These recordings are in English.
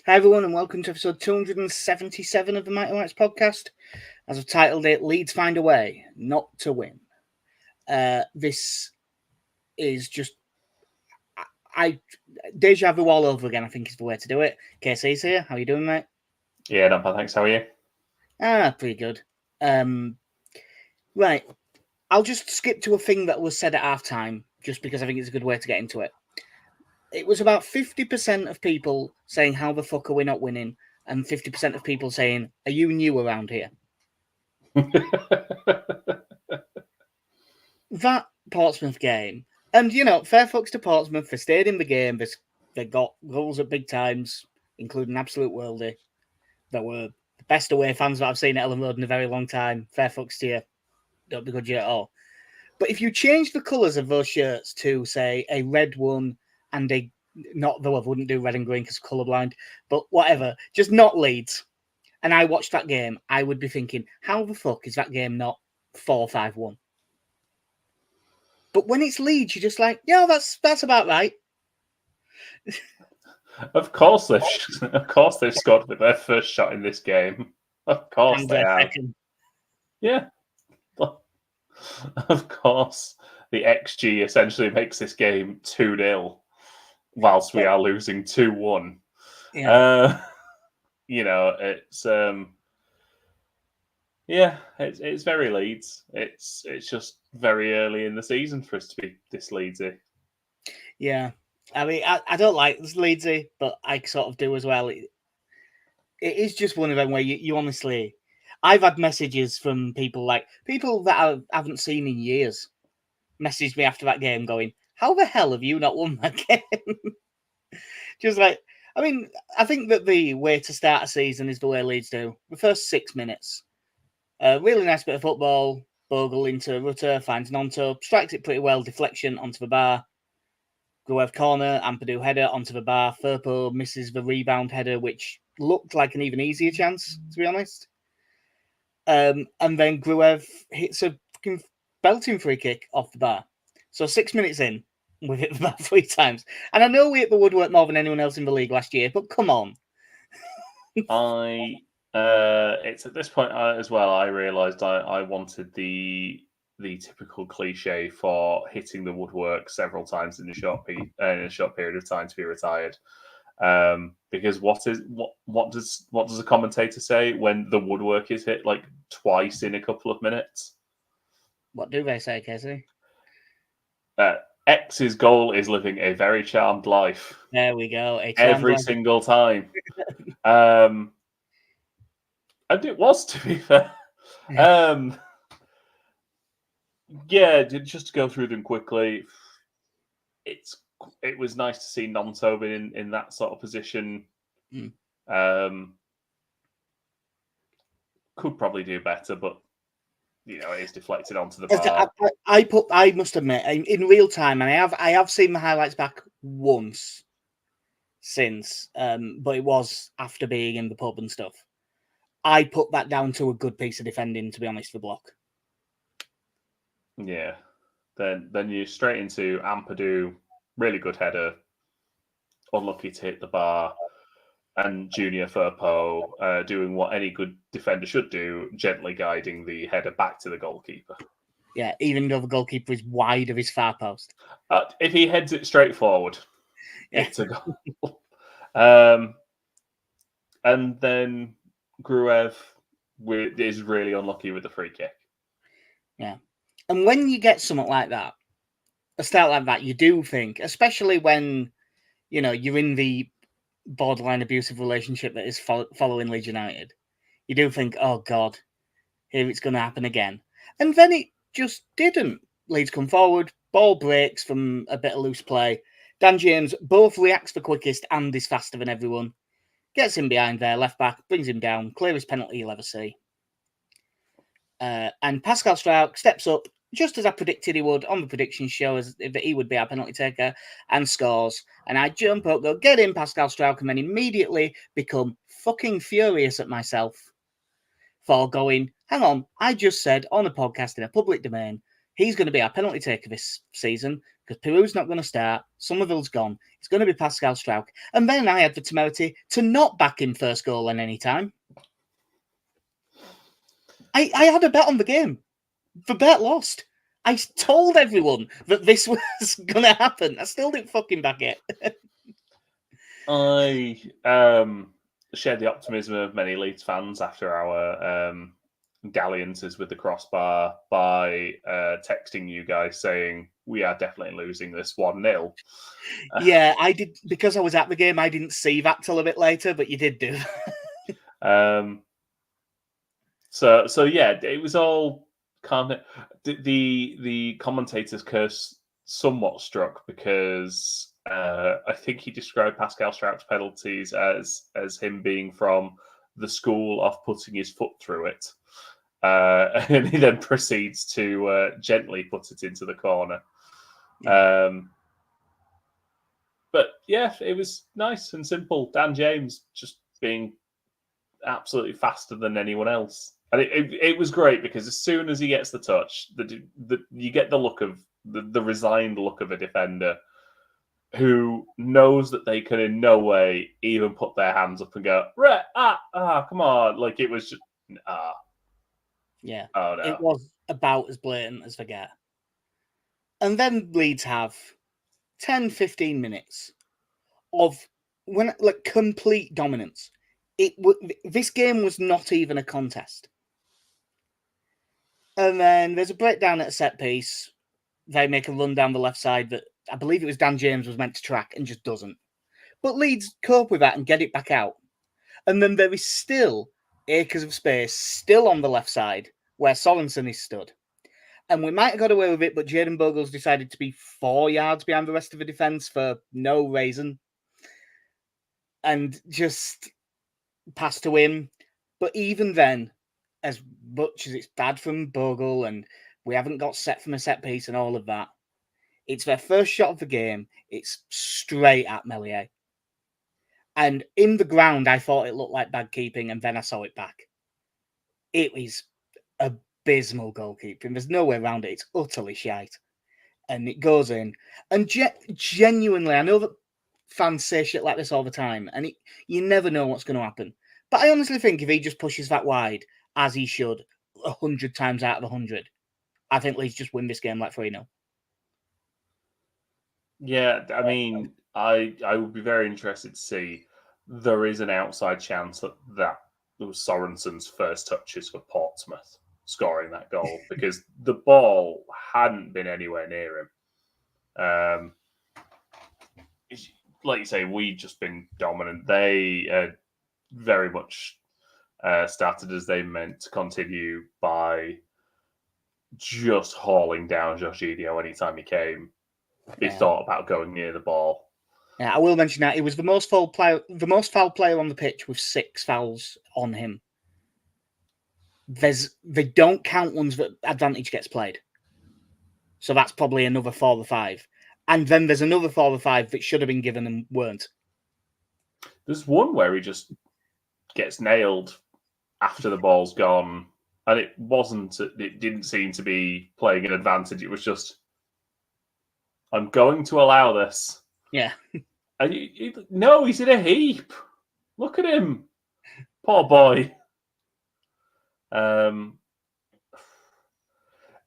Hi everyone and welcome to episode 277 of the Mighty Whites podcast. As I've titled it, Leeds find a way not to win. This is just deja vu all over again, I think is the way to do it. KC's here. How you doing, mate? Yeah, not bad, thanks. How are you? Pretty good. Right. I'll just skip to a thing that was said at half-time, just because I think it's a good way to get into it. It was about 50% of people saying, how the fuck are we not winning? And 50% of people saying, are you new around here? That Portsmouth game, and fair fucks to Portsmouth, they stayed in the game. They got goals at big times, including absolute worldie. They were the best away fans that I've seen at Ellen Road in a very long time. Fair fucks to you. Don't begrudge you at all. But if you change the colours of those shirts to, say, a red one and a not though I wouldn't do red and green because colourblind, but whatever, just not Leeds. And I watched that game, I would be thinking, how the fuck is that game not 4-5-1? But when it's Leeds, you're just like, yeah, that's about right. Of course they've scored with their first shot in this game. Of course they have. Second. Yeah. Of course, the XG essentially makes this game 2-0 whilst we are losing 2-1. Yeah. It's very Leeds. It's just very early in the season for us to be this Leedsy. Yeah. I mean, I don't like this Leedsy, but I sort of do as well. It is just one of them where you honestly... I've had messages from people that I haven't seen in years messaged me after that game going, how the hell have you not won that game? Just like, I mean, I think that the way to start a season is the way Leeds do. The first 6 minutes. Really nice bit of football. Bogle into Rutter, finds Nonto, strikes it pretty well, deflection onto the bar. Gruev corner, Ampadu header onto the bar. Firpo misses the rebound header, which looked like an even easier chance, to be honest. And then Gruev hits a fucking belting free kick off the bar. So 6 minutes in, we've hit the bar 3 times. And I know we hit the woodwork more than anyone else in the league last year, but come on. It's at this point as well, I realised I wanted the typical cliche for hitting the woodwork several times in a short period of time to be retired. Because what does a commentator say when the woodwork is hit like twice in a couple of minutes? What do they say, Casey? X's goal is living a very charmed life. There we go. Every single time. And it was, to be fair. Just to go through them quickly. It was nice to see Nonto in that sort of position. Could probably do better, but it is deflected onto the bar. I must admit, in real time, and I have seen the highlights back once since, but it was after being in the pub and stuff. I put that down to a good piece of defending, to be honest, for block. Yeah. Then you're straight into Ampadu, really good header, unlucky to hit the bar, and Junior Firpo doing what any good defender should do, gently guiding the header back to the goalkeeper. Yeah, even though the goalkeeper is wide of his far post. If he heads it straight forward, it's a goal. And then Gruev is really unlucky with the free kick. Yeah. And when you get something like that, a start like that, you do think, especially when, you're in the borderline abusive relationship that is following Leeds United, you do think, oh God, here it's going to happen again. And then it just didn't. Leeds come forward, ball breaks from a bit of loose play. Dan James both reacts the quickest and is faster than everyone. Gets him behind there, left back, brings him down, clearest penalty you'll ever see. And Pascal Struijk steps up, just as I predicted he would on the prediction show, that he would be our penalty taker, and scores. And I jump up, go, get in, Pascal Struijk, and then immediately become fucking furious at myself for going, hang on, I just said on a podcast in a public domain, he's going to be our penalty taker this season because Peru's not going to start. Somerville's gone. It's going to be Pascal Strauch. And then I had the temerity to not back him first goal in any time. I had a bet on the game. The bet lost. I told everyone that this was going to happen. I still didn't fucking back it. I shared the optimism of many Leeds fans after our dalliances with the crossbar by texting you guys saying we are definitely losing this 1-0. Yeah, I did, because I was at the game. I didn't see that till a bit later, but you did do. So yeah, it was all kind of the commentator's curse somewhat struck because I think he described Pascal Strauch's penalties as him being from the school of putting his foot through it. And he then proceeds to gently put it into the corner. But yeah, it was nice and simple. Dan James just being absolutely faster than anyone else. And it was great because as soon as he gets the touch, you get the look of the resigned look of a defender who knows that they can in no way even put their hands up and go, right, come on. Like it was just, Yeah. Oh, no. It was about as blatant as they get. And then Leeds have 10, 15 minutes of complete dominance. This game was not even a contest. And then there's a breakdown at a set piece. They make a run down the left side that I believe it was Dan James was meant to track and just doesn't. But Leeds cope with that and get it back out. And then there is still acres of space still on the left side where Sorensen is stood. And we might have got away with it, but Jayden Bogle's decided to be 4 yards behind the rest of the defence for no reason. And just passed to him. But even then, as much as it's bad from Bogle and we haven't got set from a set piece and all of that, it's their first shot of the game. It's straight at Meslier. And in the ground, I thought it looked like bad keeping, and then I saw it back. It was abysmal goalkeeping. There's no way around it. It's utterly shite. And it goes in. And genuinely, I know that fans say shit like this all the time, and you never know what's going to happen. But I honestly think if he just pushes that wide, as he should, 100 times out of 100, I think Leeds just win this game like 3-0. Yeah, I mean, I would be very interested to see. There is an outside chance that was Sorensen's first touches for Portsmouth scoring that goal because the ball hadn't been anywhere near him. Like you say, we've just been dominant. They very much started as they meant to continue by just hauling down Jorginho anytime he came. He thought about going near the ball. Yeah, I will mention that he was the most foul player on the pitch with 6 fouls on him. They don't count ones that advantage gets played, so that's probably another 4 or 5. And then there's another 4 or 5 that should have been given and weren't. There's one where he just gets nailed after the ball's gone, and it didn't seem to be playing an advantage. It was just, I'm going to allow this. Yeah. And no, he's in a heap. Look at him. Poor boy.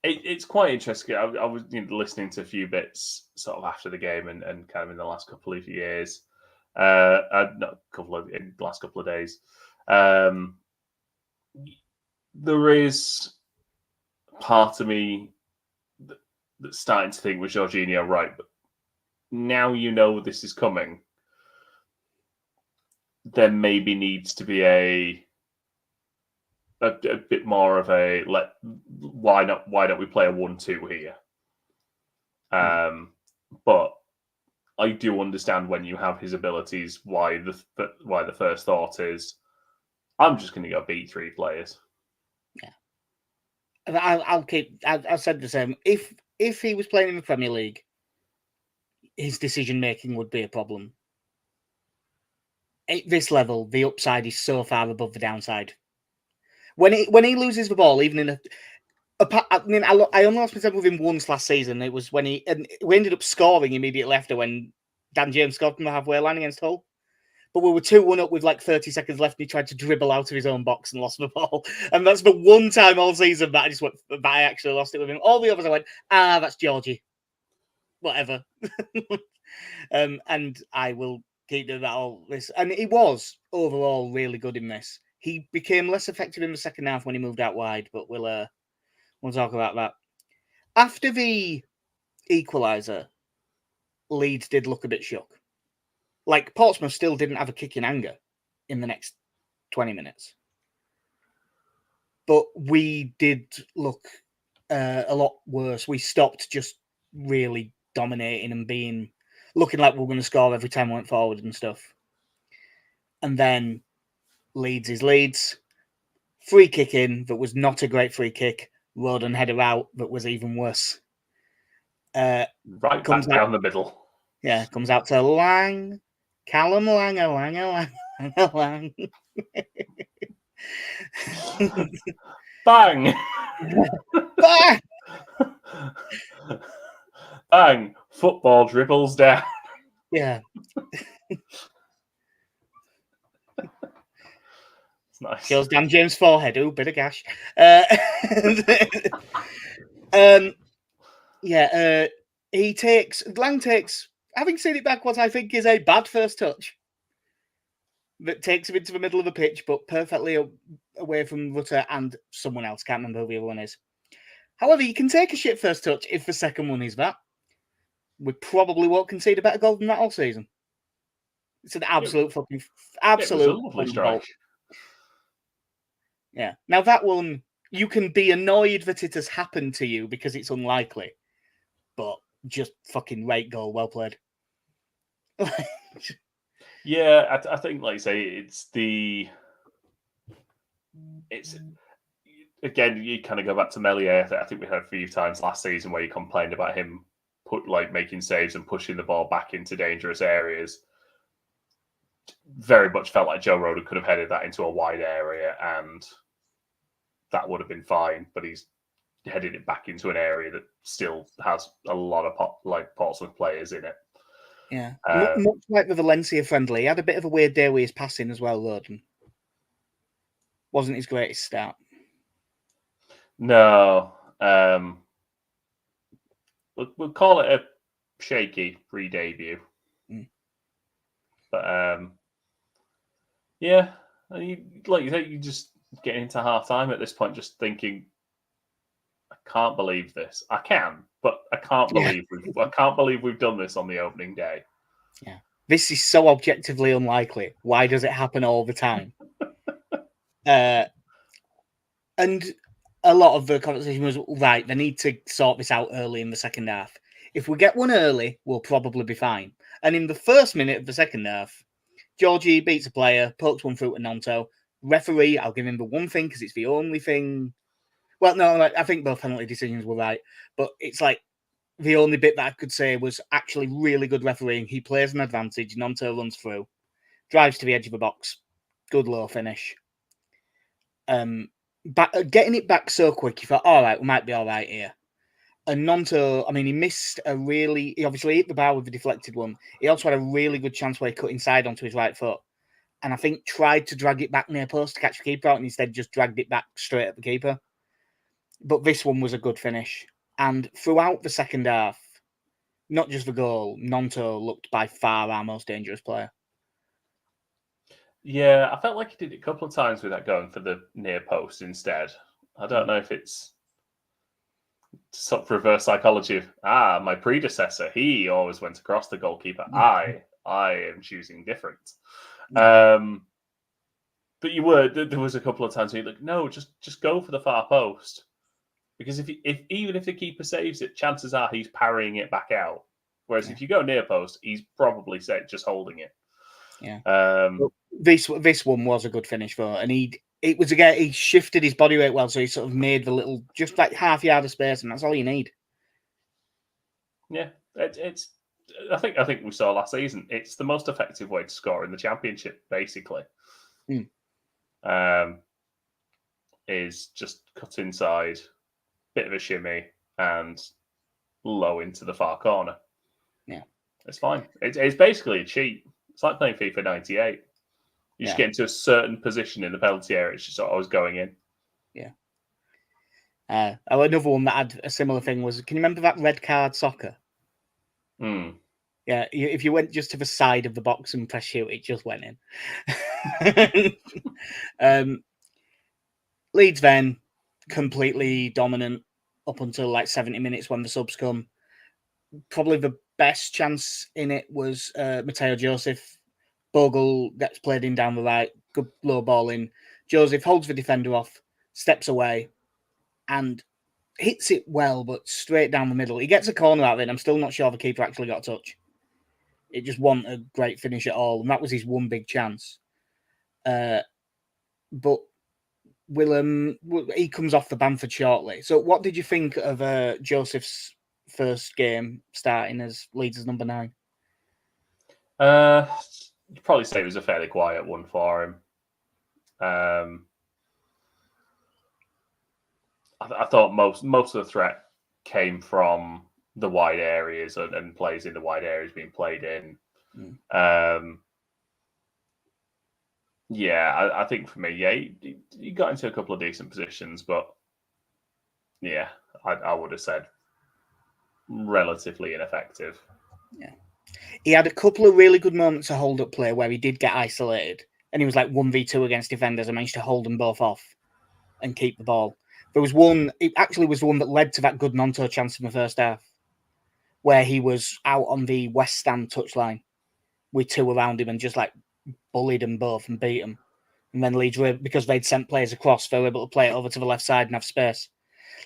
It's quite interesting. I was listening to a few bits sort of after the game and kind of in the last couple of years. In the last couple of days. There is part of me that's starting to think with Jorginho, right, but now you know this is coming, there maybe needs to be a bit more of a why don't we play a 1-2 here? But I do understand when you have his abilities why the first thought is I'm just going to go beat 3 players. Yeah, I've said the same. If he was playing in the Premier League, his decision making would be a problem. At this level, the upside is so far above the downside. When he loses the ball, even I mean, I only lost my temper with him once last season. It was when we ended up scoring immediately after when Dan James scored from the halfway line against Hull. But we were 2-1 up with like 30 seconds left, and he tried to dribble out of his own box and lost the ball. And that's the one time all season that I actually lost it with him. All the others, I went, that's Georgie. Whatever. And I will keep doing that all this. And he was overall really good in this. He became less effective in the second half when he moved out wide, but we'll talk about that. After the equaliser, Leeds did look a bit shook. Like, Portsmouth still didn't have a kick in anger in the next 20 minutes. But we did look a lot worse. We stopped just really dominating and looking like we were going to score every time we went forward and stuff. And then Leeds is Leeds. Free kick in that was not a great free kick. Roden header out that was even worse. Right back down the middle. Yeah, comes out to Lang. Callum Lang. Bang! Bang! Bang! Football dribbles down. Yeah. It's nice. Shows Dan James' forehead. Ooh, bit of gash. Lang takes, having seen it back, what I think is a bad first touch that takes him into the middle of the pitch, but perfectly away from Rutter and someone else. Can't remember who the other one is. However, you can take a shit first touch if the second one is that. We probably won't concede a better goal than that all season. It's an absolute absolute lovely strike. Yeah. Now that one, you can be annoyed that it has happened to you because it's unlikely, but just fucking great goal, well played. Yeah, I think, like you say, it's again, you kind of go back to Melier. I think we heard a few times last season where you complained about him making saves and pushing the ball back into dangerous areas. Very much felt like Joe Roden could have headed that into a wide area and that would have been fine, but he's headed it back into an area that still has a lot of Portsmouth players in it. Yeah, much like the Valencia friendly, he had a bit of a weird day with his passing as well, Roden. Wasn't his greatest start. No. We'll call it a shaky re-debut. But, yeah, like you say, you just get into half-time at this point just thinking, I can't believe this. I can, but I can't believe we've done this on the opening day. Yeah. This is so objectively unlikely. Why does it happen all the time? And a lot of the conversation was, right, they need to sort this out early in the second half. If we get one early, we'll probably be fine. And in the first minute of the second half, Georgie beats a player, pokes one through to Nonto. Referee, I'll give him the one thing because it's the only thing. Well, no, I think both penalty decisions were right. But it's like the only bit that I could say was actually really good refereeing. He plays an advantage. Nonto runs through, drives to the edge of the box. Good low finish. Getting it back so quick, you thought, all right, we might be all right here. And Nonto, I mean, he obviously hit the bar with the deflected one. He also had a really good chance where he cut inside onto his right foot. And I think tried to drag it back near post to catch the keeper out and instead just dragged it back straight at the keeper. But this one was a good finish. And throughout the second half, not just the goal, Nonto looked by far our most dangerous player. Yeah, I felt like he did it a couple of times with that going for the near post instead. I don't know if it's sort of reverse psychology of, my predecessor, he always went across the goalkeeper. I am choosing different. But there was a couple of times where you're like, no, just go for the far post. Because even if the keeper saves it, chances are he's parrying it back out. Whereas if you go near post, he's probably just holding it. Yeah. This one was a good finish for, and he shifted his body weight well, so he sort of made the little, just like half yard of space, and that's all you need. Yeah, it's. I think we saw last season. It's the most effective way to score in the Championship, basically. Is just cut inside, bit of a shimmy, and low into the far corner. Yeah. It's fine. It's basically a cheat. It's like playing FIFA 98. You just get into a certain position in the penalty area. It's just always going in. Yeah. Another one that had a similar thing was, can you remember that red card soccer? Mm. Yeah, if you went just to the side of the box and press shoot, it just went in. Leeds then completely dominant up until like 70 minutes when the subs come. Probably the best chance in it was Mateo Joseph. Bogle gets played in down the right, good low ball in. Joseph holds the defender off, steps away, and hits it well, but straight down the middle. He gets a corner out of it. I'm still not sure the keeper actually got a touch. It just wasn't a great finish at all, and that was his one big chance. But Willem, he comes off the Bamford shortly. So what did you think of Joseph's first game starting as Leeds' number 9? You'd probably say it was a fairly quiet one for him. I thought most of the threat came from the wide areas and plays in the wide areas being played in. Yeah, I think for me, yeah, he got into a couple of decent positions, but yeah, I would have said relatively ineffective. Yeah. He had a couple of really good moments of hold-up play where he did get isolated, and he was like 1v2 against defenders and managed to hold them both off and keep the ball. There was one, it actually was the one that led to that good Nonto chance in the first half, where he was out on the West Stand touchline with 2 around him and just like bullied them both and beat them. And then Leeds were, because they'd sent players across, they were able to play it over to the left side and have space.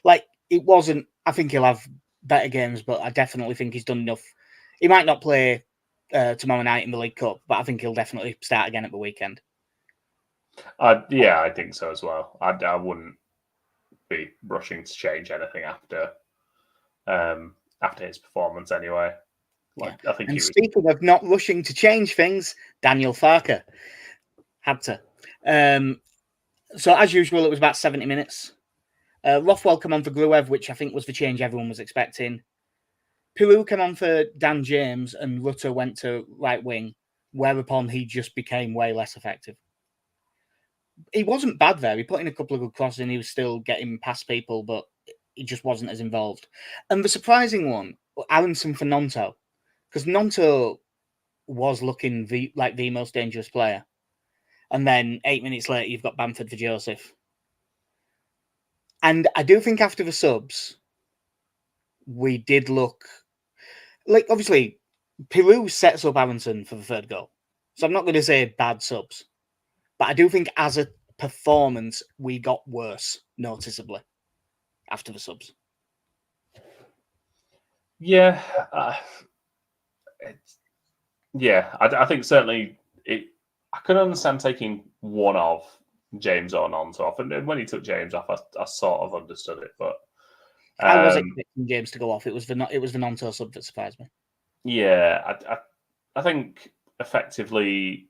Like, it wasn't, I think he'll have better games, but I definitely think he's done enough. He might not play tomorrow night in the League Cup, but I think he'll definitely start again at the weekend. Yeah, I think so as well. I wouldn't be rushing to change anything after his performance anyway. Like, yeah. I think. And speaking of not rushing to change things, Daniel Farke had to. So as usual, it was about 70 minutes. Rothwell came on for Gruev, which I think was the change everyone was expecting. Peru came on for Dan James, and Rutter went to right wing, whereupon he just became way less effective. He wasn't bad there. He put in a couple of good crosses and he was still getting past people, but he just wasn't as involved. And the surprising one, Aronson for Nonto, because Nonto was looking like the most dangerous player. And then 8 minutes later, you've got Bamford for Joseph. And I do think after the subs, we did look like, obviously, Peru sets up Aronson for the third goal. So I'm not going to say bad subs. But I do think as a performance, we got worse noticeably after the subs. Yeah. I think certainly I could understand taking one of James or Nonto off. And when he took James off, I sort of understood it. But I was expecting James to go off. It was the Nonto sub that surprised me. Yeah, I think effectively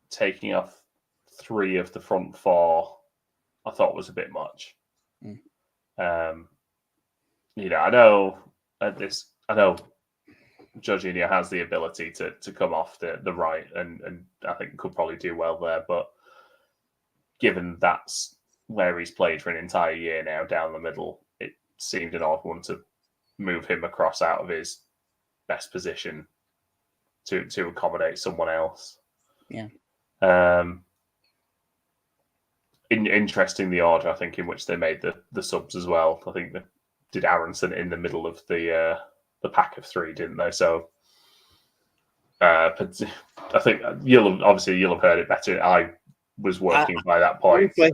taking off 3 of the front 4, I thought was a bit much. I know Jorginho has the ability to come off the right, and I think could probably do well there. But given that's where he's played for an entire year now, down the middle, it seemed an odd one to move him across out of his best position to accommodate someone else. Yeah. Interesting the order, I think, in which they made the subs as well. I think they did Aronson in the middle of the pack of 3, didn't they? So I think you'll have heard it better. I was working by that point. Honestly,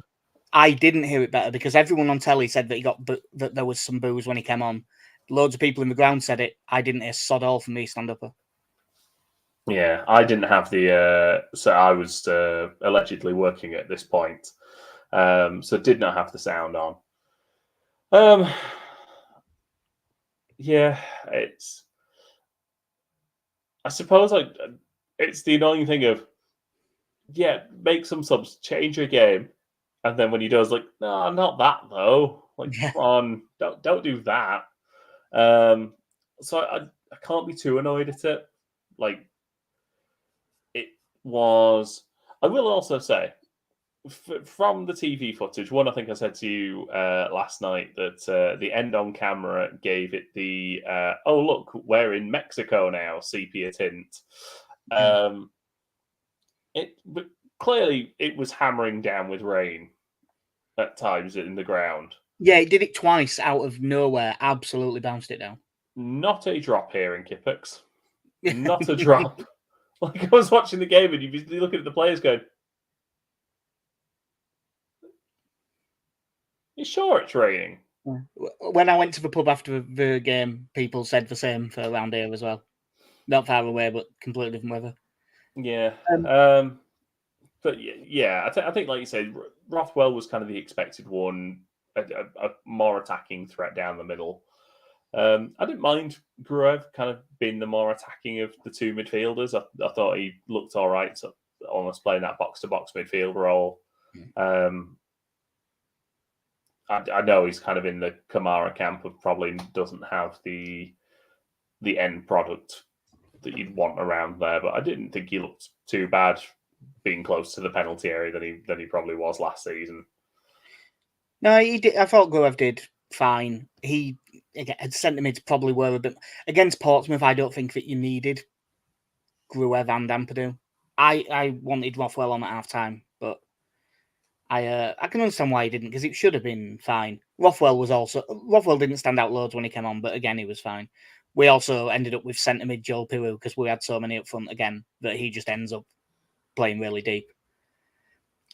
I didn't hear it better because everyone on telly said that that there was some boos when he came on. Loads of people in the ground said it. I didn't hear sod all from me stand-upper. Yeah, I didn't have so I was allegedly working at this point, so did not have the sound on. Yeah, I suppose it's the annoying thing of, make some subs, change your game, and then when he does, like, no, not that though. Like, Yeah. come on, don't do that. So I can't be too annoyed at it. Like, it was. I will also say, from the TV footage, one, I think I said to you last night that the end on camera gave it the oh look, we're in Mexico now sepia tint. But clearly it was hammering down with rain at times in the ground. Yeah, it did it twice out of nowhere. Absolutely bounced it down. Not a drop here in Kippax. Not a drop. Like, I was watching the game and you'd be looking at the players going, you sure it's raining? When I went to the pub after the game, people said the same for around here as well. Not far away, but completely different weather. Yeah. But yeah, I think, like you said, Rothwell was kind of the expected one, a more attacking threat down the middle. I didn't mind Gruev kind of being the more attacking of the two midfielders. I thought he looked all right, so almost playing that box-to-box midfield role. I know he's kind of in the Kamara camp of probably doesn't have the end product that you'd want around there, but I didn't think he looked too bad being close to the penalty area than he probably was last season. No, he did. I thought Gruev did fine. He again, sentiments probably were a bit against Portsmouth. I don't think that you needed Gruev and Ampadu. I wanted Rothwell on at half time, but I can understand why he didn't, because it should have been fine. Rothwell didn't stand out loads when he came on, but again he was fine. We also ended up with centre mid Joel Piru because we had so many up front again that he just ends up playing really deep.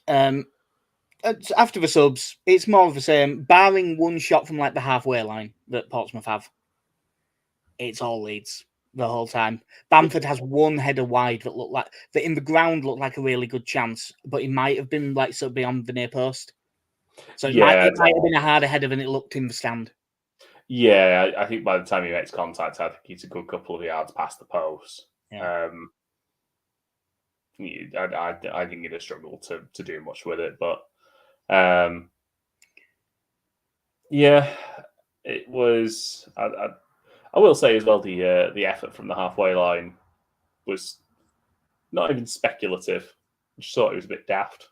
After the subs, it's more of the same, barring one shot from like the halfway line that Portsmouth have. It's all Leeds the whole time. Bamford has one header wide that in the ground looked like a really good chance, but it might have been like sort of beyond the near post. So it might have been a harder header than it looked in the stand. Yeah, I think by the time he makes contact, I think he's a good couple of yards past the post. Yeah. I think he'd have struggled to do much with it, but yeah, it was. I will say as well, the effort from the halfway line was not even speculative. I just thought it was a bit daft.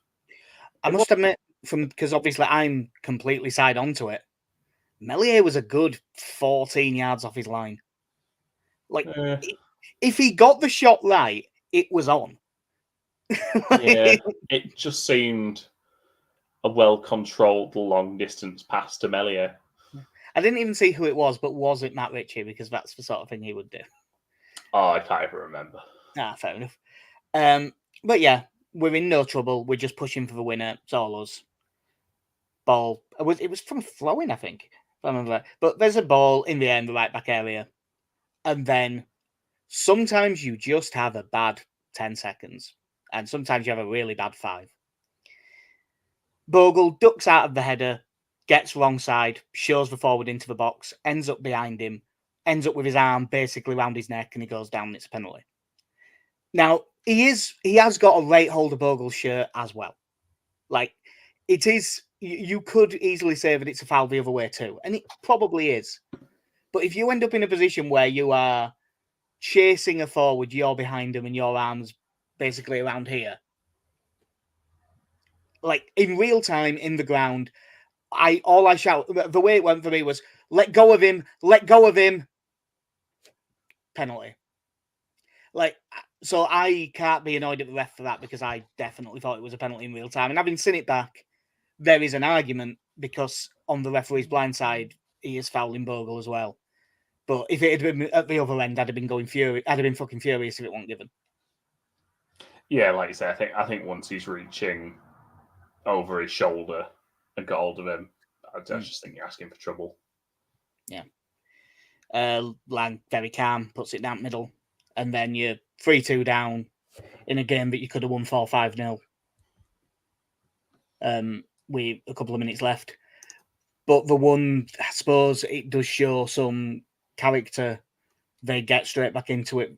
I must admit, because obviously I'm completely side onto it, Meslier was a good 14 yards off his line. Like, if he got the shot right, it was on. Yeah, it just seemed a well-controlled long-distance pass to Meslier. I didn't even see who it was, but was it Matt Ritchie? Because that's the sort of thing he would do. Oh, I can't even remember. Fair enough. But yeah, we're in no trouble. We're just pushing for the winner. It's all us. Ball. It was from throwing, I think. If I remember that. But there's a ball in the end, the right back area. And then sometimes you just have a bad 10 seconds. And sometimes you have a really bad 5. Bogle ducks out of the header, gets wrong side, shows the forward into the box, ends up behind him, ends up with his arm basically around his neck, and he goes down and it's a penalty. Now, he has got a right hold of Bogle's shirt as well. Like, it is, you could easily say that it's a foul the other way too, and it probably is. But if you end up in a position where you are chasing a forward, you're behind him and your arm's basically around here, like in real time in the ground, all I shout, the way it went for me was, let go of him, penalty. Like, so I can't be annoyed at the ref for that, because I definitely thought it was a penalty in real time. And having seen it back, there is an argument, because on the referee's blind side, he is fouling Bogle as well. But if it had been at the other end, I'd have been fucking furious if it wasn't given. Yeah, like you say, I think once he's reaching over his shoulder and got hold of him, I just think you're asking for trouble. Yeah. Lang, very calm, puts it down middle, and then you're 3-2 down in a game that you could have won 4-5-0. With a couple of minutes left. But the one, I suppose, it does show some character. They get straight back into it.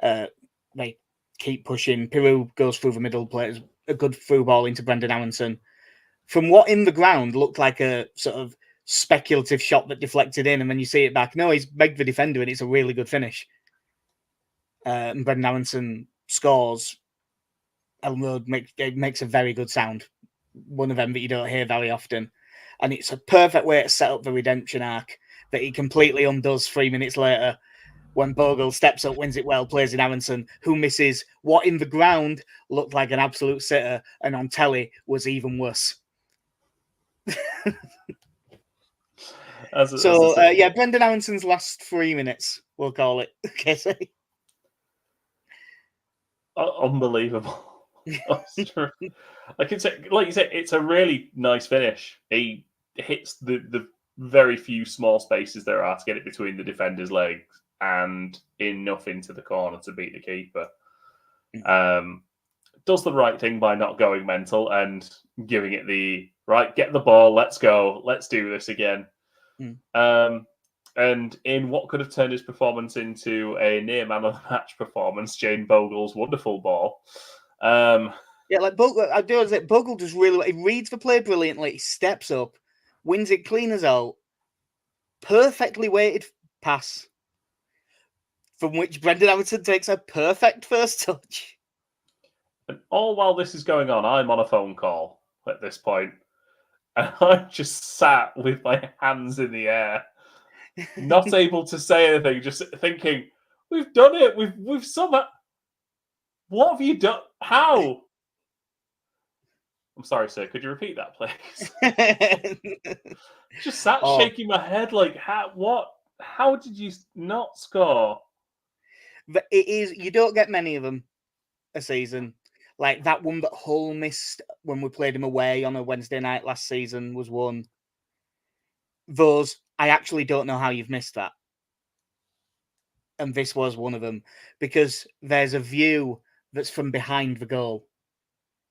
They keep pushing. Piru goes through the middle, plays a good through ball into Brendan Aronson. From what in the ground looked like a sort of speculative shot that deflected in, and then you see it back. No, he's begged the defender, and it's a really good finish. And Brendan Aronson scores. Ellen Road makes a very good sound. One of them that you don't hear very often. And it's a perfect way to set up the redemption arc that he completely undoes 3 minutes later when Bogle steps up, wins it well, plays in Aronson, who misses what in the ground looked like an absolute sitter and on telly was even worse. Brendan Aronson's last 3 minutes, we'll call it. Casey. Unbelievable. Like you said, it's a really nice finish. He hits the very few small spaces there are to get it between the defender's legs and enough into the corner to beat the keeper. Does the right thing by not going mental and giving it the right, get the ball, let's go, let's do this again. And in what could have turned his performance into a near man of the match performance, Jane Bogle's wonderful ball. Bogle does really. He reads the play brilliantly. He steps up, wins it clean as out. Perfectly weighted pass, from which Brendan Aronson takes a perfect first touch. And all while this is going on, I'm on a phone call at this point, and I'm just sat with my hands in the air, not able to say anything, just thinking, "We've done it. We've somehow. What have you done? How?" I'm sorry, sir. Could you repeat that, please? Just sat shaking my head like, what? How did you not score? It is. You don't get many of them a season. Like that one that Hull missed when we played him away on a Wednesday night last season was one. Those, I actually don't know how you've missed that. And this was one of them, because there's a view that's from behind the goal,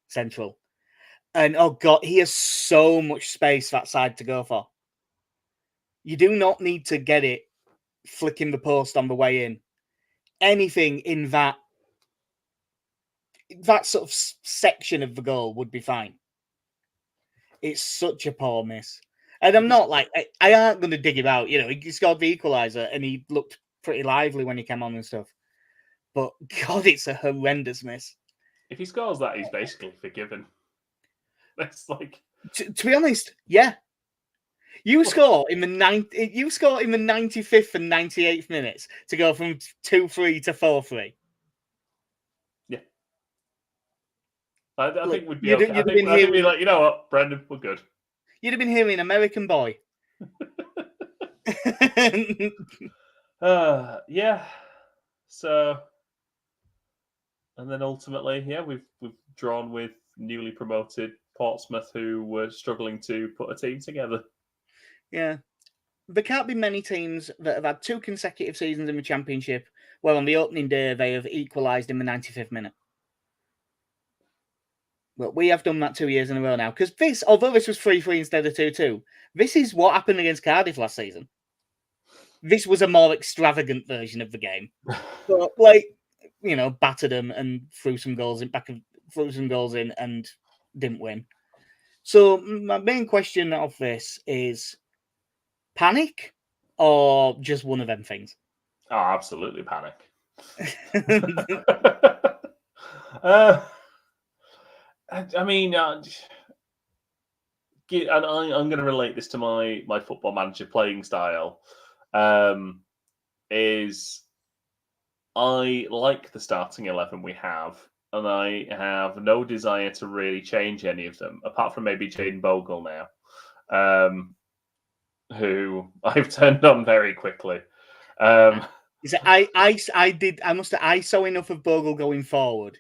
central. And oh God, he has so much space that side to go for. You do not need to get it flicking the post on the way in. Anything in that sort of section of the goal would be fine. It's such a poor miss. And I'm not like, I aren't going to dig him out. You know, he scored the equaliser and he looked pretty lively when he came on and stuff. But God, it's a horrendous miss. If he scores that, he's basically forgiven. That's like... To be honest, yeah. You score in the 95th and 98th minutes to go from 2-3 to 4-3. Yeah. I think we'd be okay. I think we'd be like, you know what, Brendan, we're good. You'd have been hearing American Boy. Yeah. So, and then ultimately, yeah, we've drawn with newly promoted Portsmouth, who were struggling to put a team together. Yeah. There can't be many teams that have had 2 consecutive seasons in the Championship where on the opening day they have equalised in the 95th minute. But we have done that 2 years in a row now. Because this, although this was 3-3 instead of 2-2, this is what happened against Cardiff last season. This was a more extravagant version of the game. But, battered them and threw some goals in and didn't win. So my main question of this is panic or just one of them things? Oh, absolutely panic. I mean, and I'm going to relate this to my Football Manager playing style. Is I like the starting 11 we have, and I have no desire to really change any of them, apart from maybe Jane Bogle now, who I've turned on very quickly. I saw enough of Bogle going forward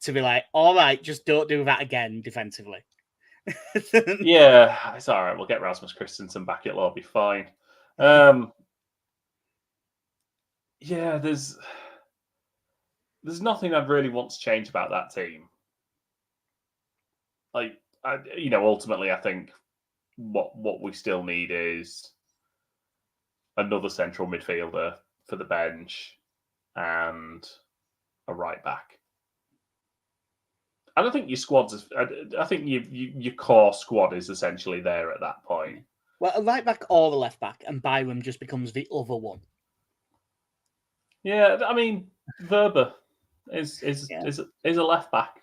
to be like, all right, just don't do that again defensively. Yeah, it's all right. We'll get Rasmus Christensen back. It'll all be fine. Yeah, there's nothing I'd really want to change about that team. Ultimately, I think what we still need is another central midfielder for the bench and a right back. And I think your squad's. I think your core squad is essentially there at that point. Well, a right back or the left back, and Byram just becomes the other one. Yeah, I mean, Verba is a left back.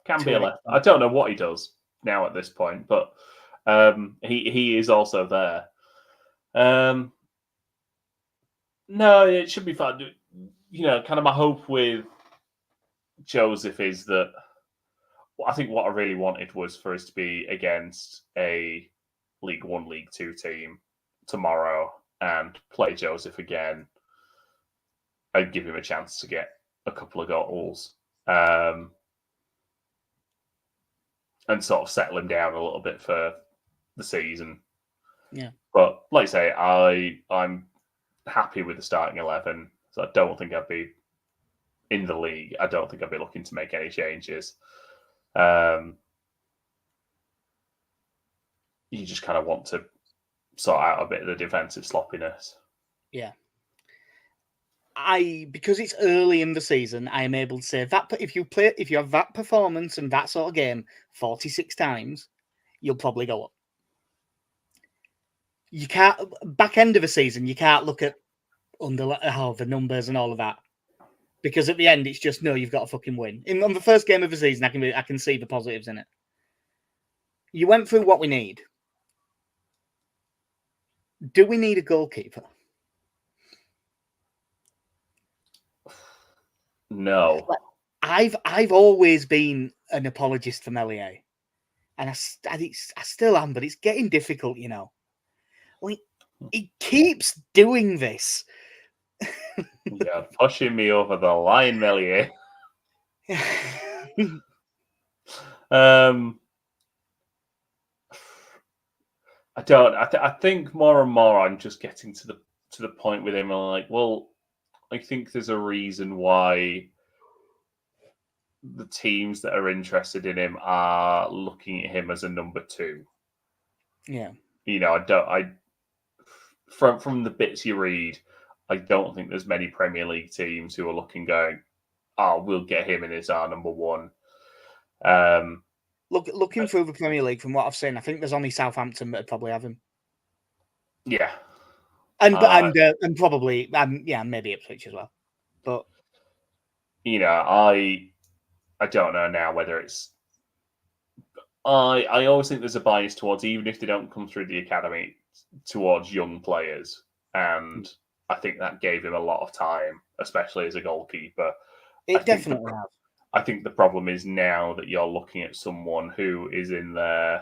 Can be a left. I don't know what he does now at this point, but he is also there. No, it should be fun. Kind of my hope with Joseph is that I think what I really wanted was for us to be against a League One, League Two team tomorrow and play Joseph again and give him a chance to get a couple of goals. And sort of settle him down a little bit for the season. Yeah. But like I say, I'm happy with the starting 11. So I don't think I'd be in the league. I don't think I'd be looking to make any changes. You just kind of want to sort out a bit of the defensive sloppiness. Yeah. Because it's early in the season, I am able to say that if you have that performance and that sort of game 46 times, you'll probably go up. You can't back end of a season. You can't look at the numbers and all of that, because at the end it's just no. You've got to fucking win. On the first game of the season, I can see the positives in it. You went through what we need. Do we need a goalkeeper? No. I've always been an apologist for Meslier, and I still am, but it's getting difficult, Like, he keeps doing this. You're pushing me over the line, Meslier. I don't. I think more and more I'm just getting to the point with him. I'm like, well, I think there's a reason why the teams that are interested in him are looking at him as a number 2. Yeah. From the bits you read, I don't think there's many Premier League teams who are going, oh, we'll get him and it's our number 1. Looking through the Premier League, from what I've seen, I think there's only Southampton that would probably have him. Yeah. And probably, maybe Ipswich as well. But I don't know now whether it's. I always think there's a bias towards, even if they don't come through the academy, towards young players, and I think that gave him a lot of time, especially as a goalkeeper. It definitely has. I think the problem is now that you're looking at someone who is now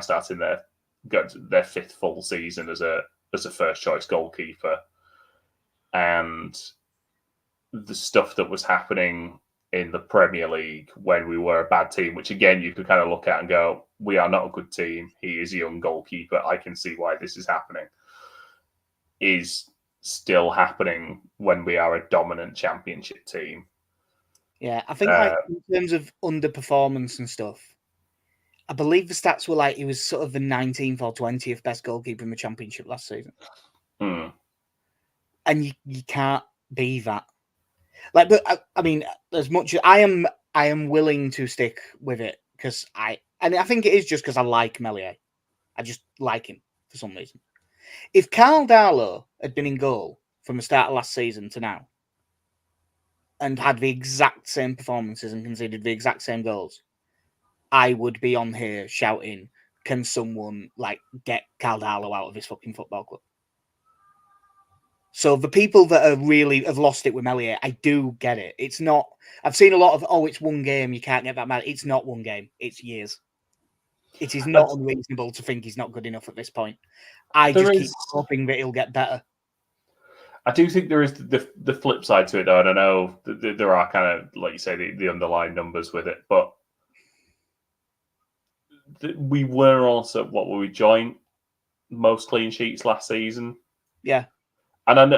starting their 5th full season as a first choice goalkeeper, and the stuff that was happening in the Premier League when we were a bad team, which again you could kind of look at and go, we are not a good team. He is a young goalkeeper. I can see why this is happening. Is still happening when we are a dominant Championship team. Yeah, I think in terms of underperformance and stuff, I believe the stats were he was sort of the 19th or 20th best goalkeeper in the Championship last season. And you can't be that. But I mean, as much as I am willing to stick with it, because I think it is just because I like Meslier. I just like him for some reason. If Carl Darlow had been in goal from the start of last season to now, and had the exact same performances and conceded the exact same goals, I would be on here shouting, can someone get Carl Darlow out of his fucking football club? So the people that are really have lost it with Meslier, I do get it. It's not. I've seen a lot of it's one game, you can't get that mad. It's not one game. It's years. It is not unreasonable to think he's not good enough at this point. I just keep hoping that he'll get better. I do think there is the flip side to it, though, and I know there are kind of, like you say, the underlying numbers with it, but we were also, were we joint most clean sheets last season? Yeah. And I'm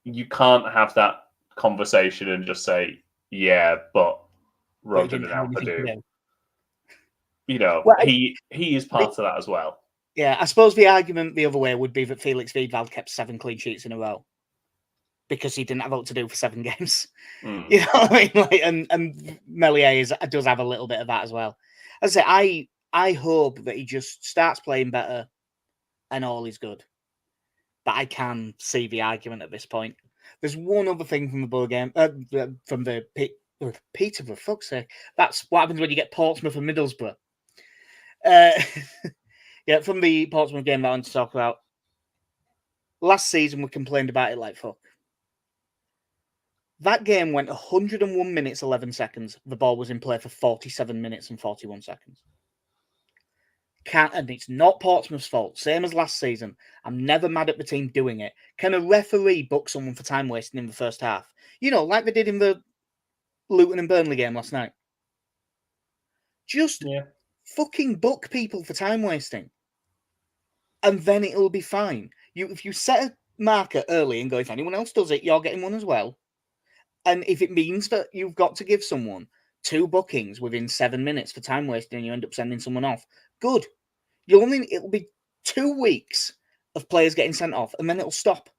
you can't have that conversation and just say, yeah, but Rodon and Ampadu. He is part of that as well. Yeah, I suppose the argument the other way would be that Felix Wiedwald kept 7 clean sheets in a row because he didn't have what to do for 7 games. You know what I mean? And Meslier does have a little bit of that as well. As I say, I hope that he just starts playing better and all is good. But I can see the argument at this point. There's one other thing from the Bull game, from the Peter, for fuck's sake. That's what happens when you get Portsmouth and Middlesbrough. Yeah, from the Portsmouth game that I want to talk about. Last season, we complained about it like fuck. That game went 101 minutes, 11 seconds. The ball was in play for 47 minutes and 41 seconds. And it's not Portsmouth's fault. Same as last season. I'm never mad at the team doing it. Can a referee book someone for time wasting in the first half? You know, like they did in the Luton and Burnley game last night. Just fucking book people for time wasting. And then it'll be fine. If you set a marker early and go, if anyone else does it, you're getting one as well. And if it means that you've got to give someone 2 bookings within 7 minutes for time wasting and you end up sending someone off, good. It'll be 2 weeks of players getting sent off and then it'll stop.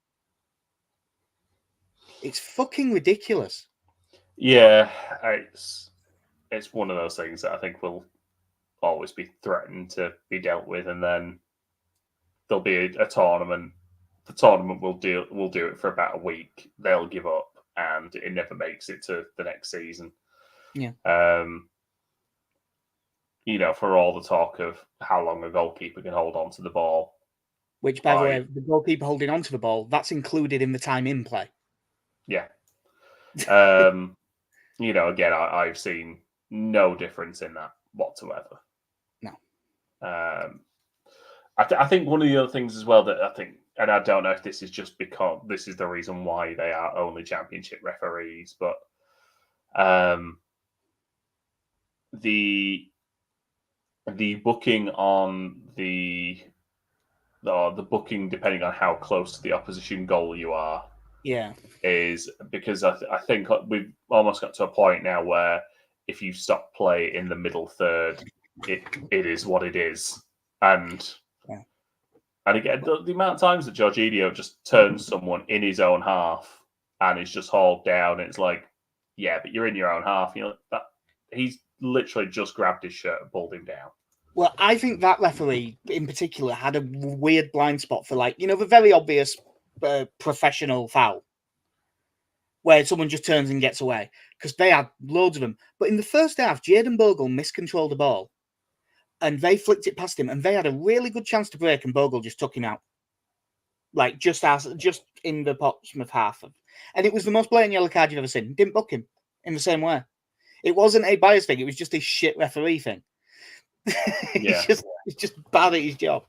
It's fucking ridiculous. Yeah, it's one of those things that I think will always be threatened to be dealt with, and then there'll be a tournament. The tournament will do it for about a week. They'll give up, and it never makes it to the next season. Yeah. You know, for all the talk of how long a goalkeeper can hold on to the ball. Which, by the way, the goalkeeper holding on to the ball, that's included in the time in play. Yeah. You know, again, I've seen no difference in that whatsoever. No. I think one of the other things as well that I think, and I don't know if this is just because this is the reason why they are only championship referees, but the booking on the booking, depending on how close to the opposition goal you are, is because I think we've almost got to a point now where if you stop play in the middle third, it is what it is, and again the amount of times that Jorginho just turns someone in his own half and is just hauled down, and it's like, yeah, but you're in your own half, you know, that he's literally just grabbed his shirt and pulled him down. Well, I think that referee in particular had a weird blind spot for, like, you know, the very obvious professional foul where someone just turns and gets away, because they had loads of them. But in the first half, Jadon Bogle miscontrolled the ball and they flicked it past him and they had a really good chance to break and Bogle just took him out. Like, just in the Portsmouth half. And it was the most blatant yellow card you've ever seen. Didn't book him in the same way. It wasn't a bias thing. It was just a shit referee thing. He's just bad at his job.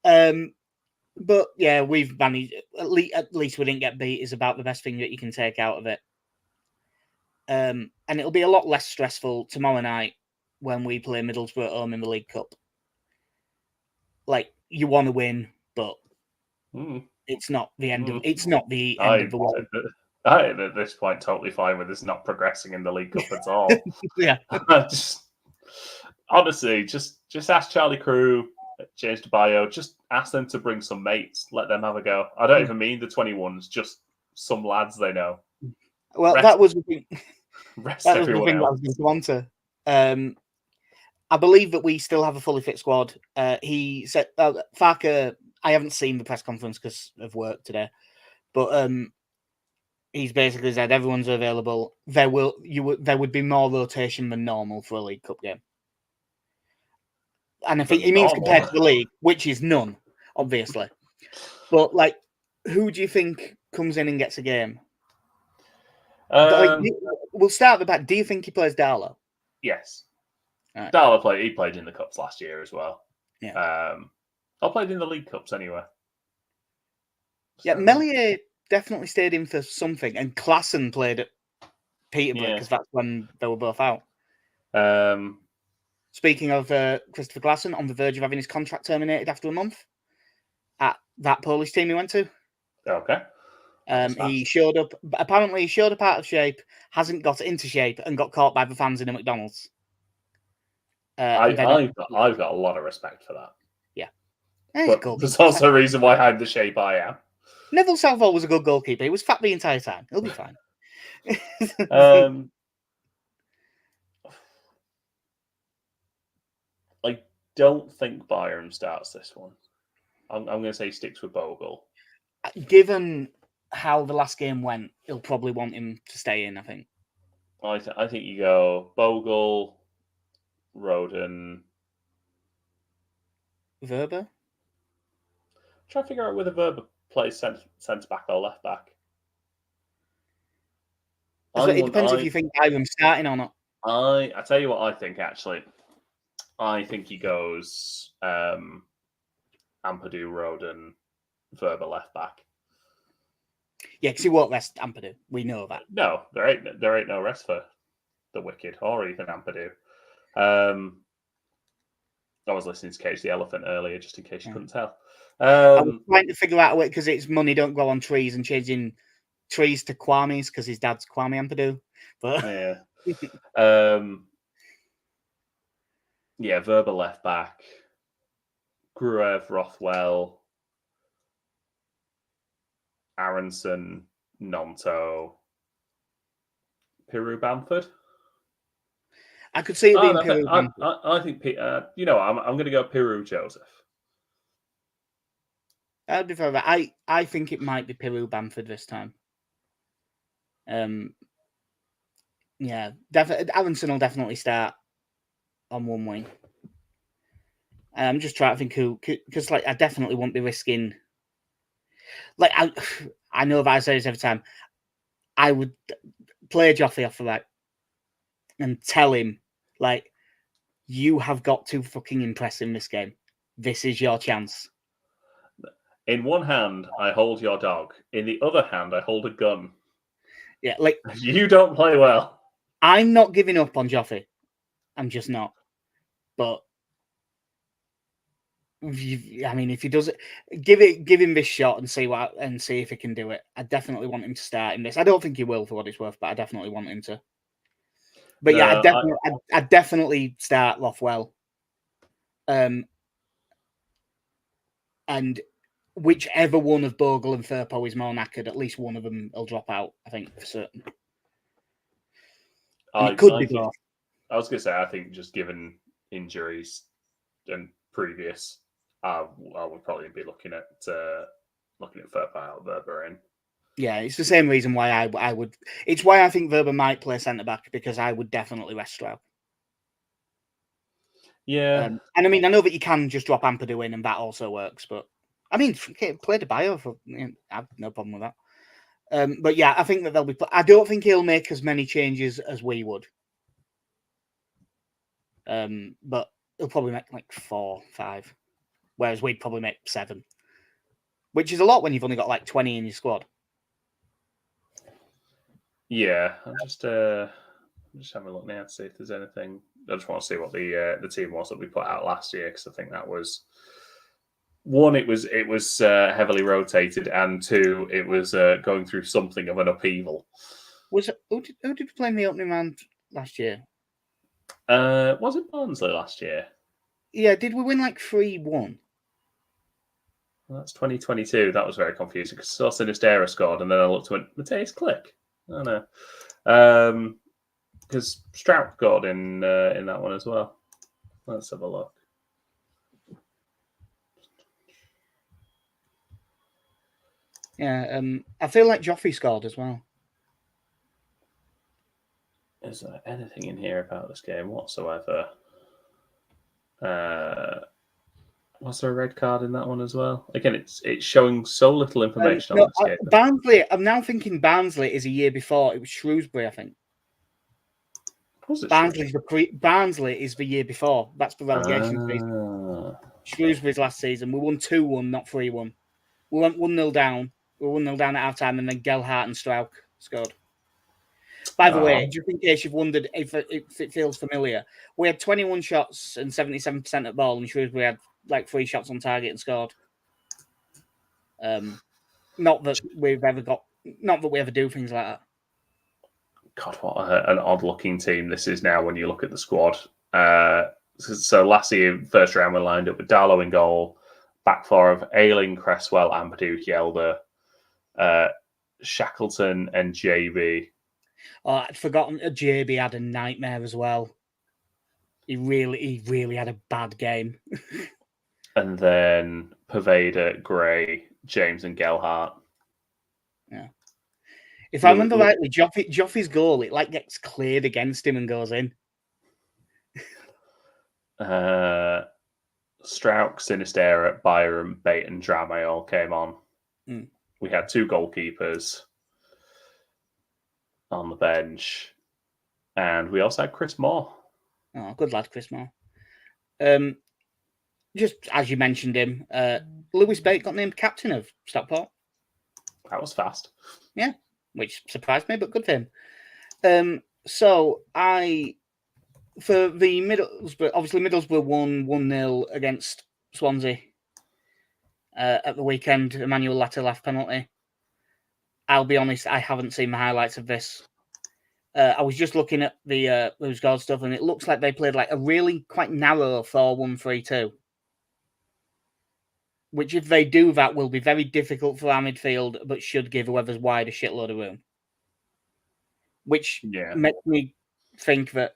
But yeah, we've managed. At least we didn't get beat. Is about the best thing that you can take out of it. And it'll be a lot less stressful tomorrow night when we play Middlesbrough at home in the League Cup. Like, you want to win, but it's not the end of it's not the end of the world. I am at this point totally fine with us not progressing in the League Cup at all. Yeah. Honestly, just ask Charlie Crew, James DeBio, just ask them to bring some mates, let them have a go. I don't even mean the 21s, just some lads they know. Well, that was the thing. That was the thing that I was going to answer. I believe that we still have a fully fit squad. He said, Farker, I haven't seen the press conference because of work today, but he's basically said everyone's available. There would be more rotation than normal for a League Cup game. And I think he means compared to the league, which is none, obviously. But, like, who do you think comes in and gets a game? We'll start with that. Do you think he plays Darlow? Yes. Right. Darlow played in the Cups last year as well. Yeah. I played in the League Cups anyway. So. Yeah, Melier definitely stayed in for something, and Klassen played at Peterborough because that's when they were both out. Speaking of Christopher Klassen, on the verge of having his contract terminated after a month at that Polish team he went to. Okay. He showed up. Apparently, he showed up out of shape, hasn't got into shape, and got caught by the fans in a McDonald's. I've got a lot of respect for that. Yeah. But there's also a reason why I'm the shape I am. Neville Southall was a good goalkeeper. He was fat the entire time. He'll be fine. Like, don't think Byram starts this one. I'm going to say he sticks with Bogle. Given how the last game went, he'll probably want him to stay in, I think. I think you go Bogle, Roden. Verba? Try to figure out whether Verba plays centre back or left back. So it depends if you think Byram's starting or not. I tell you what I think, actually. I think he goes Ampadu, Roden, Verba left back. Yeah, because he won't rest Ampadu. We know that. No, there ain't no rest for the Wicked or even Ampadu. I was listening to Cage the Elephant earlier, just in case you couldn't tell. I was trying to figure out a way, because it's money don't grow on trees, and changing trees to Kwame's because his dad's Kwame Ampadu. But yeah, Verba left back, Gruev, Rothwell, Aronson, Nonto, Piru Bamford. I could see it being Piru Bamford. I think I'm going to go Piru Joseph. That'd be fair. I think it might be Piru Bamford this time. Yeah, Aronson will definitely start on one wing. I'm just trying to think who, because like I definitely won't be risking. Like I know that I say this every time. I would play Joffrey off the right and tell him, like, you have got to fucking impress in this game. This is your chance. In one hand, I hold your dog. In the other hand, I hold a gun. Yeah, like you don't play well. I'm not giving up on Joffrey. I'm just not. But if he does it, give him this shot and see if he can do it. I definitely want him to start in this. I don't think he will, for what it's worth, but I definitely want him to. But yeah, I definitely start Rothwell. And whichever one of Bogle and Firpo is more knackered, at least one of them will drop out, I think, for certain. It could be both. I was going to say, I think just given injuries and previous, I would probably be looking at Firpo out, Verba in. Yeah, it's the same reason why I would. It's why I think Verba might play centre back, because I would definitely rest Stroud. Yeah, and I mean, I know that you can just drop Ampadu in, and that also works. But I mean, play the bio for. I have no problem with that. But yeah, I think that they'll be. I don't think he'll make as many changes as we would. But he'll probably make like 4, 5, whereas we'd probably make 7, which is a lot when you've only got like 20 in your squad. Yeah, I'm just having a look now to see if there's anything. I just want to see what the team was that we put out last year, because I think that was one. It was heavily rotated, and 2, it was going through something of an upheaval. Who did we play in the opening round last year? Was it Barnsley last year? Yeah, did we win like 3-1? Well, that's 2022. That was very confusing because I saw Sinistera scored, and then I looked and went, Mateus Click. I don't know. Because Strout scored in that one as well. Let's have a look. Yeah, I feel like Joffrey scored as well. Is there anything in here about this game whatsoever? Was there a red card in that one as well? Again, it's showing so little information on this game. Barnsley. I'm now thinking Barnsley is a year before. It was Shrewsbury, I think. Was it Barnsley is the year before. That's the relegation season. Shrewsbury's last season. We won 2-1, not 3-1. We went 1-0 down. We were 1-0 down at half time, and then Gelhardt and Strauch scored. By the way, just in case you've wondered if it feels familiar, we had 21 shots and 77% at ball, and Shrewsbury had like 3 shots on target and scored. Not that we ever do things like that. God, what an odd-looking team this is now when you look at the squad. So last year, first round, we lined up with Darlow in goal, back 4 of Ayling, Cresswell, Ampadu, Yelder, Shackleton, and JB. Oh, I'd forgotten JB had a nightmare as well. He really had a bad game. And then Pervader, Gray, James, and Gelhart. Yeah. If I remember rightly, Joffrey's goal, it like gets cleared against him and goes in. Strauch, Sinistera, Byram, Bate, and Drame all came on. Mm. We had 2 goalkeepers on the bench. And we also had Chris Moore. Oh, good lad, Chris Moore. Just as you mentioned him, Lewis Bate got named captain of Stockport. That was fast. Yeah, which surprised me, but good for him. So for the Middlesbrough, obviously Middlesbrough won 1-0 against Swansea at the weekend. Emmanuel Latterlaff penalty. I'll be honest, I haven't seen the highlights of this. I was just looking at the who's got stuff, and it looks like they played like a really quite narrow 4-1-3-2. Which, if they do that, will be very difficult for our midfield, but should give whoever's wide a shitload of room. Which makes me think that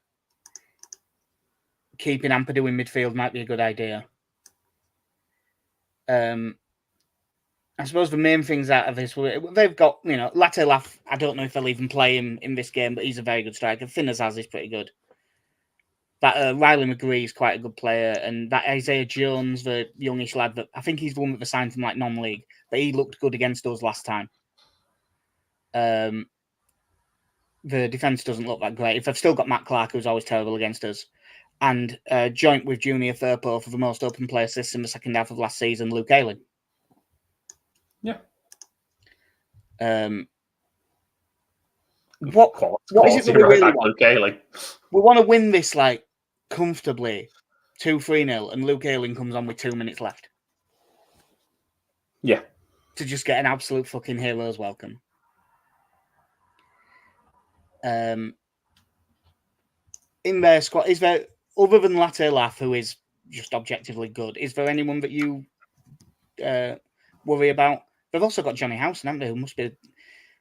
keeping Ampadu in midfield might be a good idea. I suppose the main things out of this, they've got, Latterlaff, I don't know if they'll even play him in this game, but he's a very good striker. Finn Azaz is pretty good. That Riley McGree is quite a good player, and that Isaiah Jones, the youngish lad, that I think he's the one that they signed from like non-league, but he looked good against us last time. The defence doesn't look that great. If they've still got Matt Clark, who's always terrible against us, and joint with Junior Firpo for the most open play assists in the second half of last season, Luke Ayling. Yeah. What is it that we really want? Luke Ayling. We want to win this like comfortably, 2-3-0, and Luke Ayling comes on with 2 minutes left. Yeah. To just get an absolute fucking hero's welcome. In their squad, is there, other than Latterlaff, who is just objectively good, is there anyone that you worry about? They've also got Johnny Howson, haven't they? Who must be.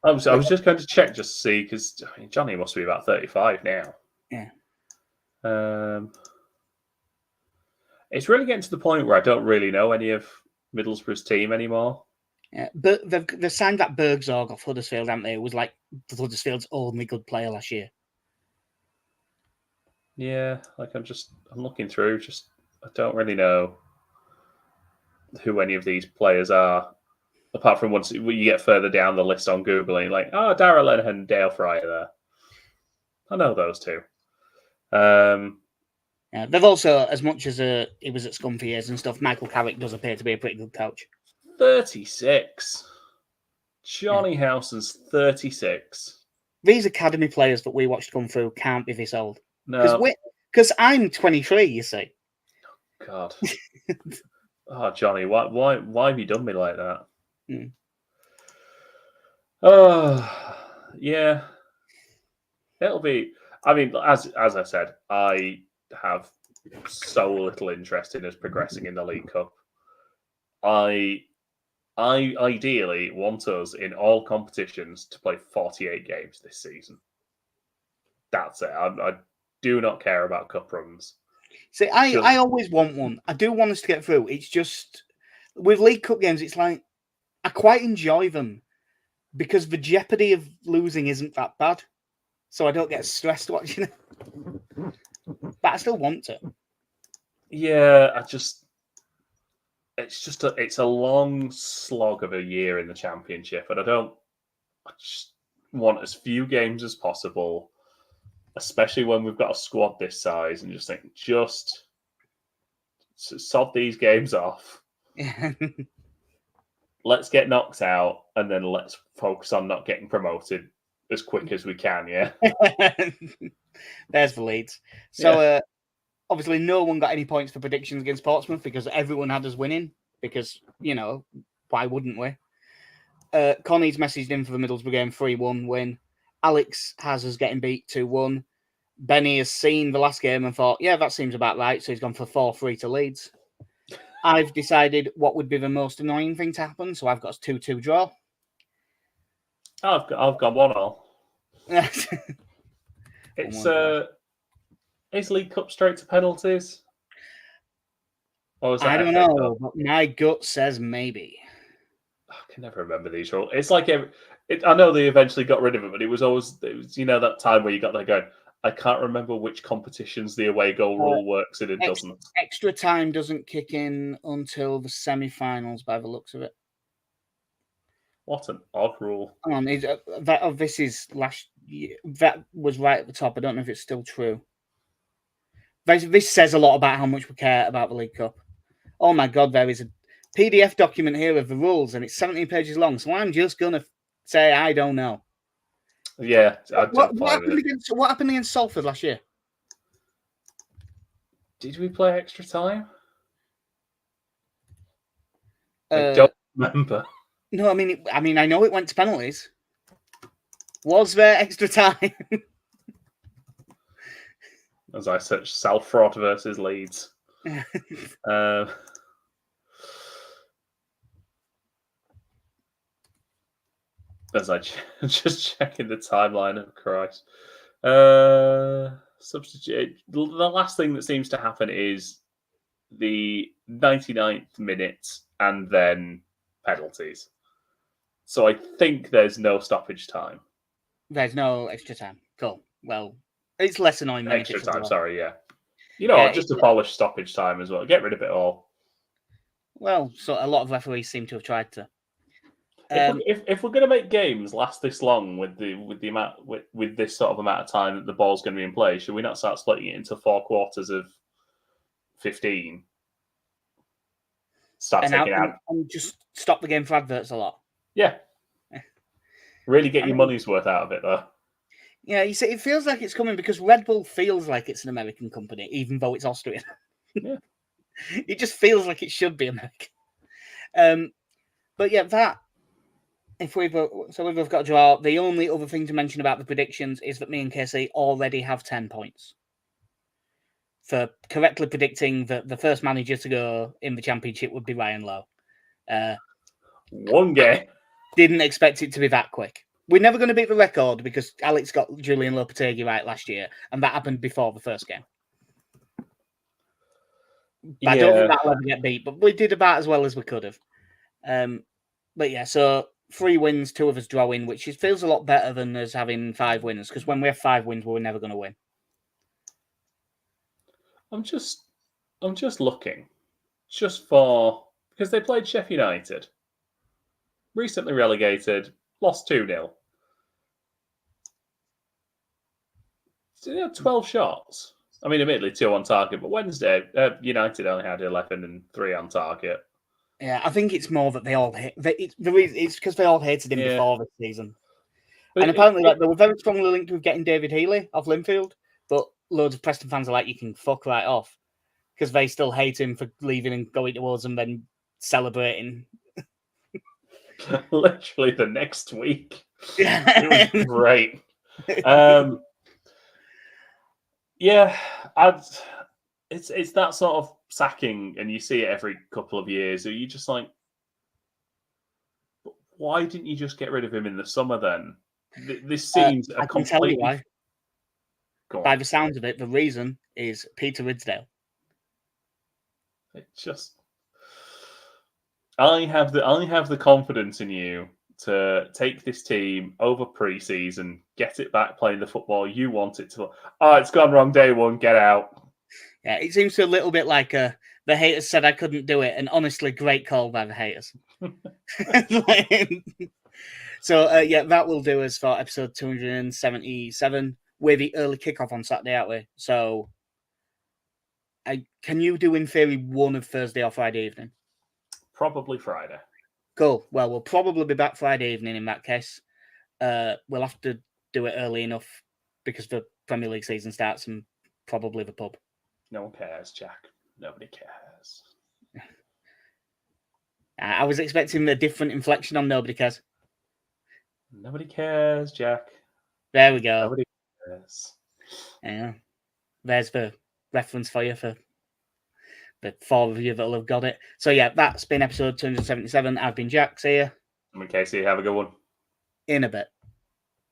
I was just going to check just to see, because Johnny must be about 35 now. Yeah. It's really getting to the point where I don't really know any of Middlesbrough's team anymore. Yeah, but they've signed that Bergzorg off Huddersfield, haven't they? It was like Huddersfield's only good player last year. Yeah, like I'm looking through, I don't really know who any of these players are, apart from once you get further down the list on Google and you're like, oh, Darragh Lenihan and Dale Fryer there. I know those two. Yeah, they've also, as much as he was at Scum for years and stuff, Michael Carrick does appear to be a pretty good coach. 36. Johnny Howson's 36. These academy players that we watched come through can't be this old. No. Because I'm 23, you see. God. Oh, Johnny, why have you done me like that? Mm. Oh, yeah. It'll be... I mean, as I said, I have so little interest in us progressing in the League Cup. I ideally want us in all competitions to play 48 games this season. That's it. I do not care about cup runs. See, I always want one. I do want us to get through. It's just, with League Cup games, it's like, I quite enjoy them because the jeopardy of losing isn't that bad. So I don't get stressed watching it. But I still want to. Yeah, it's a long slog of a year in the Championship, and I just want as few games as possible, especially when we've got a squad this size, and just think, sod these games off. Let's get knocked out, and then let's focus on not getting promoted as quick as we can, yeah? There's the Leeds. So, obviously, no one got any points for predictions against Portsmouth because everyone had us winning. Because, why wouldn't we? Connie's messaged in for the Middlesbrough game, 3-1 win. Alex has us getting beat 2-1. Benny has seen the last game and thought, yeah, that seems about right. So he's gone for 4-3 to Leeds. I've decided what would be the most annoying thing to happen. So I've got a 2-2 draw. I've got 1-1. It's Is League Cup straight to penalties? Or is that I don't FA know, Cup? but my gut says maybe. I can never remember these rules. It's like I know they eventually got rid of it, but it was that time where you got there going, I can't remember which competitions the away goal rule works in and doesn't. Extra time doesn't kick in until the semi-finals, by the looks of it. What an odd rule. Hang on, this is last year. That was right at the top. I don't know if it's still true. This says a lot about how much we care about the League Cup. Oh my God, there is a PDF document here of the rules, and it's 17 pages long. So I'm just gonna say I don't know. Yeah, What happened against Salford last year? Did we play extra time? I don't remember. No, I mean, I know it went to penalties. Was there extra time? As I search Salford versus Leeds. As I just checking the timeline of Christ. Substitute. The last thing that seems to happen is the 99th minute and then penalties. So I think there's no stoppage time. There's no extra time. Cool. Well, it's less annoying than Extra time, sorry, yeah. You know, just abolish stoppage time as well. Get rid of it all. Well, so a lot of referees seem to have tried to. If we're going to make games last this long with this sort of amount of time that the ball's going to be in play, should we not start splitting it into 4 quarters of 15? And just stop the game for adverts a lot. Yeah. Really get your money's worth out of it, though. Yeah, you see, it feels like it's coming because Red Bull feels like it's an American company, even though it's Austrian. Yeah. It just feels like it should be American. But yeah, if we've got a draw, the only other thing to mention about the predictions is that me and Casey already have 10 points for correctly predicting that the first manager to go in the championship would be Ryan Lowe. One game. Didn't expect it to be that quick. We're never going to beat the record because Alex got Julian Lopetegui right last year, and that happened before the first game. Yeah. I don't think that'll ever get beat, but we did about as well as we could have. But yeah, so 3 wins, 2 of us drawing, which feels a lot better than us having 5 wins, because when we have 5 wins, we're never going to win. I'm just looking, because they played Sheffield United, recently relegated, lost 2-0. So they had 12 shots. I mean, admittedly, 2 on target, but Wednesday, United only had 11 and 3 on target. Yeah, I think it's more that they all hate. It's because they all hated him before this season. But and apparently, they were very strongly linked with getting David Healy off Linfield. But loads of Preston fans are like, you can fuck right off, because they still hate him for leaving and going towards them, then celebrating. Literally the next week. Yeah. It was great. Yeah, it's that sort of sacking, and you see it every couple of years. So you just like, why didn't you just get rid of him in the summer then? This seems I can tell you why. By the sounds of it, the reason is Peter Ridsdale. It just, I have the confidence in you to take this team over pre-season, get it back playing the football you want it to. Oh, it's gone wrong day one, get out. Yeah, it seems to a little bit like the haters said I couldn't do it, and honestly, great call by the haters. So, yeah, that will do us for episode 277. We're the early kickoff on Saturday, aren't we? So, can you do, in theory, one of Thursday or Friday evening? Probably Friday. Cool. Well, we'll probably be back Friday evening in that case. We'll have to do it early enough because the Premier League season starts and probably the pub. No one cares, Jack. Nobody cares. I was expecting a different inflection on nobody cares. Nobody cares, Jack. There we go. Nobody cares. Yeah. There's the reference for you for the 4 of you that'll have got it. So, yeah, that's been episode 277. I've been Jack. See ya. I'm Casey. Have a good one. In a bit.